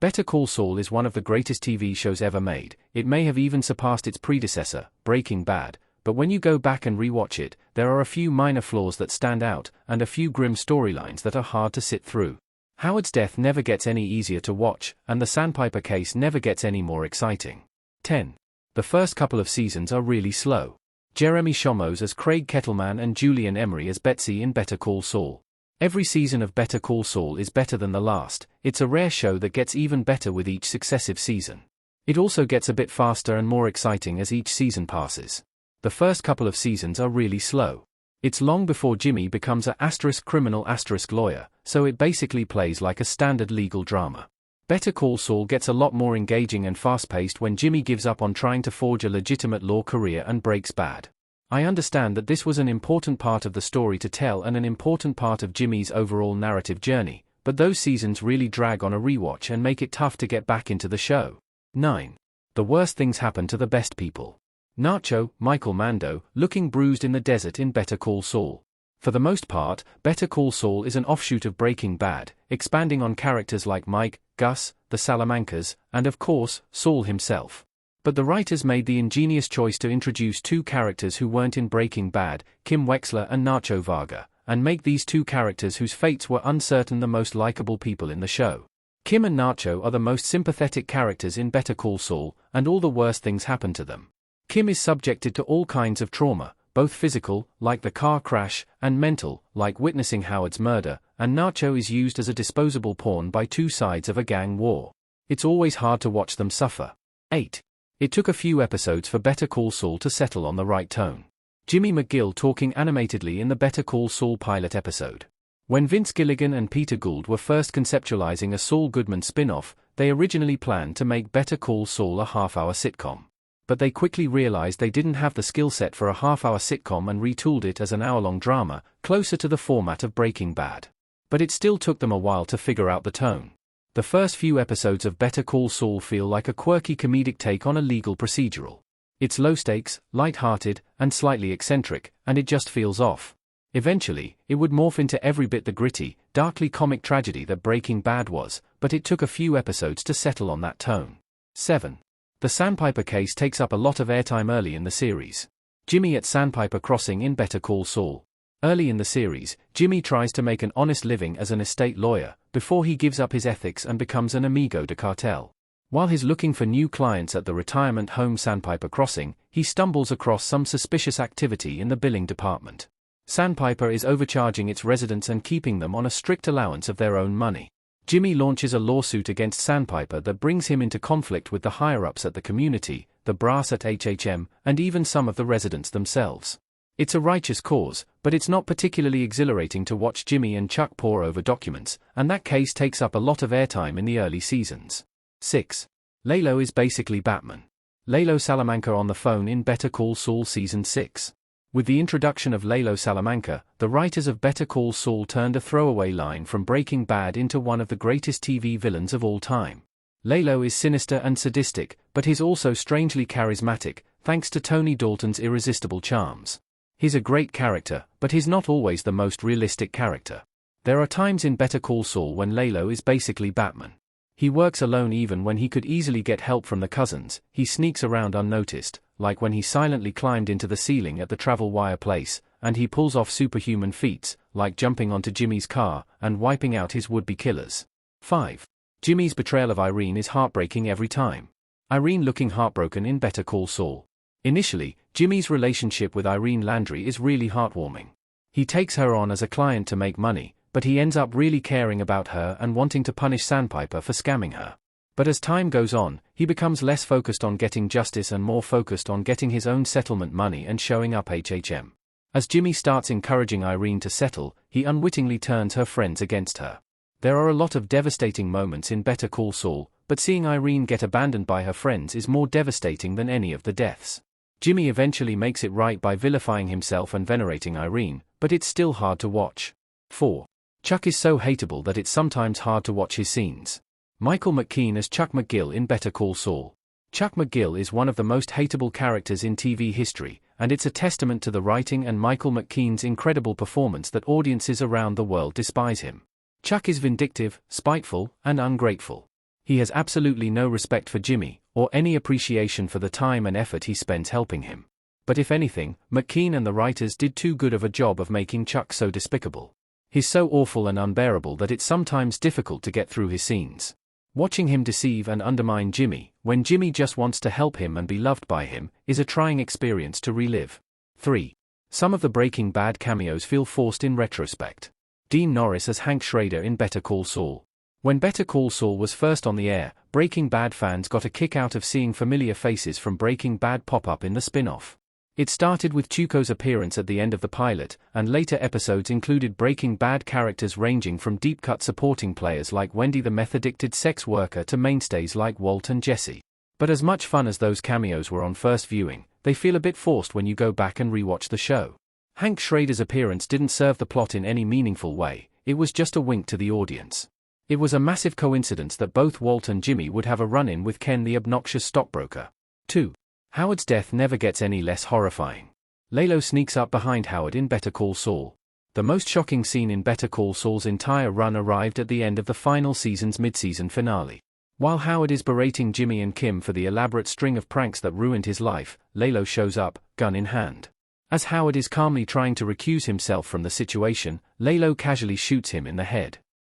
Better Call Saul is one of the greatest TV shows ever made. It may have even surpassed its predecessor, Breaking Bad, but when you go back and rewatch it, there are a few minor flaws that stand out, and a few grim storylines that are hard to sit through. Howard's death never gets any easier to watch, and the Sandpiper case never gets any more exciting. 10. The first couple of seasons are really slow. Jeremy Shomos as Craig Kettleman and Julian Emery as Betsy in Better Call Saul. Every season of Better Call Saul is better than the last. It's a rare show that gets even better with each successive season. It also gets a bit faster and more exciting as each season passes. The first couple of seasons are really slow. It's long before Jimmy becomes a criminal lawyer, so it basically plays like a standard legal drama. Better Call Saul gets a lot more engaging and fast-paced when Jimmy gives up on trying to forge a legitimate law career and breaks bad. I understand that this was an important part of the story to tell and an important part of Jimmy's overall narrative journey, but those seasons really drag on a rewatch and make it tough to get back into the show. 9. The worst things happen to the best people. Nacho, Michael Mando, looking bruised in the desert in Better Call Saul. For the most part, Better Call Saul is an offshoot of Breaking Bad, expanding on characters like Mike, Gus, the Salamancas, and of course, Saul himself. But the writers made the ingenious choice to introduce two characters who weren't in Breaking Bad, Kim Wexler and Nacho Varga, and make these two characters whose fates were uncertain the most likable people in the show. Kim and Nacho are the most sympathetic characters in Better Call Saul, and all the worst things happen to them. Kim is subjected to all kinds of trauma, both physical, like the car crash, and mental, like witnessing Howard's murder, and Nacho is used as a disposable pawn by two sides of a gang war. It's always hard to watch them suffer. 8. It took a few episodes for Better Call Saul to settle on the right tone. Jimmy McGill talking animatedly in the Better Call Saul pilot episode. When Vince Gilligan and Peter Gould were first conceptualizing a Saul Goodman spin-off, they originally planned to make Better Call Saul a half-hour sitcom. But they quickly realized they didn't have the skill set for a half-hour sitcom and retooled it as an hour-long drama, closer to the format of Breaking Bad. But it still took them a while to figure out the tone. The first few episodes of Better Call Saul feel like a quirky comedic take on a legal procedural. It's low-stakes, light-hearted, and slightly eccentric, and it just feels off. Eventually, it would morph into every bit the gritty, darkly comic tragedy that Breaking Bad was, but it took a few episodes to settle on that tone. 7. The Sandpiper case takes up a lot of airtime early in the series. Jimmy at Sandpiper Crossing in Better Call Saul. Early in the series, Jimmy tries to make an honest living as an estate lawyer, before he gives up his ethics and becomes an amigo de cartel. While he's looking for new clients at the retirement home Sandpiper Crossing, he stumbles across some suspicious activity in the billing department. Sandpiper is overcharging its residents and keeping them on a strict allowance of their own money. Jimmy launches a lawsuit against Sandpiper that brings him into conflict with the higher-ups at the community, the brass at HHM, and even some of the residents themselves. It's a righteous cause, but it's not particularly exhilarating to watch Jimmy and Chuck pore over documents, and that case takes up a lot of airtime in the early seasons. 6. Lalo is basically Batman. Lalo Salamanca on the phone in Better Call Saul Season 6. With the introduction of Lalo Salamanca, the writers of Better Call Saul turned a throwaway line from Breaking Bad into one of the greatest TV villains of all time. Lalo is sinister and sadistic, but he's also strangely charismatic, thanks to Tony Dalton's irresistible charms. He's a great character, but he's not always the most realistic character. There are times in Better Call Saul when Lalo is basically Batman. He works alone even when he could easily get help from the cousins. He sneaks around unnoticed, like when he silently climbed into the ceiling at the Travel Wire place, and he pulls off superhuman feats, like jumping onto Jimmy's car and wiping out his would-be killers. 5. Jimmy's betrayal of Irene is heartbreaking every time. Irene looking heartbroken in Better Call Saul. Initially, Jimmy's relationship with Irene Landry is really heartwarming. He takes her on as a client to make money, but he ends up really caring about her and wanting to punish Sandpiper for scamming her. But as time goes on, he becomes less focused on getting justice and more focused on getting his own settlement money and showing up HHM. As Jimmy starts encouraging Irene to settle, he unwittingly turns her friends against her. There are a lot of devastating moments in Better Call Saul, but seeing Irene get abandoned by her friends is more devastating than any of the deaths. Jimmy eventually makes it right by vilifying himself and venerating Irene, but it's still hard to watch. 4. Chuck is so hateable that it's sometimes hard to watch his scenes. Michael McKean as Chuck McGill in Better Call Saul. Chuck McGill is one of the most hateable characters in TV history, and it's a testament to the writing and Michael McKean's incredible performance that audiences around the world despise him. Chuck is vindictive, spiteful, and ungrateful. He has absolutely no respect for Jimmy, or any appreciation for the time and effort he spends helping him. But if anything, McKean and the writers did too good of a job of making Chuck so despicable. He's so awful and unbearable that it's sometimes difficult to get through his scenes. Watching him deceive and undermine Jimmy, when Jimmy just wants to help him and be loved by him, is a trying experience to relive. 3. Some of the Breaking Bad cameos feel forced in retrospect. Dean Norris as Hank Schrader in Better Call Saul. When Better Call Saul was first on the air, Breaking Bad fans got a kick out of seeing familiar faces from Breaking Bad pop up in the spin-off. It started with Tuco's appearance at the end of the pilot, and later episodes included Breaking Bad characters ranging from deep-cut supporting players like Wendy the meth-addicted sex worker to mainstays like Walt and Jesse. But as much fun as those cameos were on first viewing, they feel a bit forced when you go back and rewatch the show. Hank Schrader's appearance didn't serve the plot in any meaningful way, it was just a wink to the audience. It was a massive coincidence that both Walt and Jimmy would have a run-in with Ken the obnoxious stockbroker. 2. Howard's death never gets any less horrifying. Lalo sneaks up behind Howard in Better Call Saul. The most shocking scene in Better Call Saul's entire run arrived at the end of the final season's mid-season finale. While Howard is berating Jimmy and Kim for the elaborate string of pranks that ruined his life, Lalo shows up, gun in hand. As Howard is calmly trying to recuse himself from the situation, Lalo casually shoots him in the head.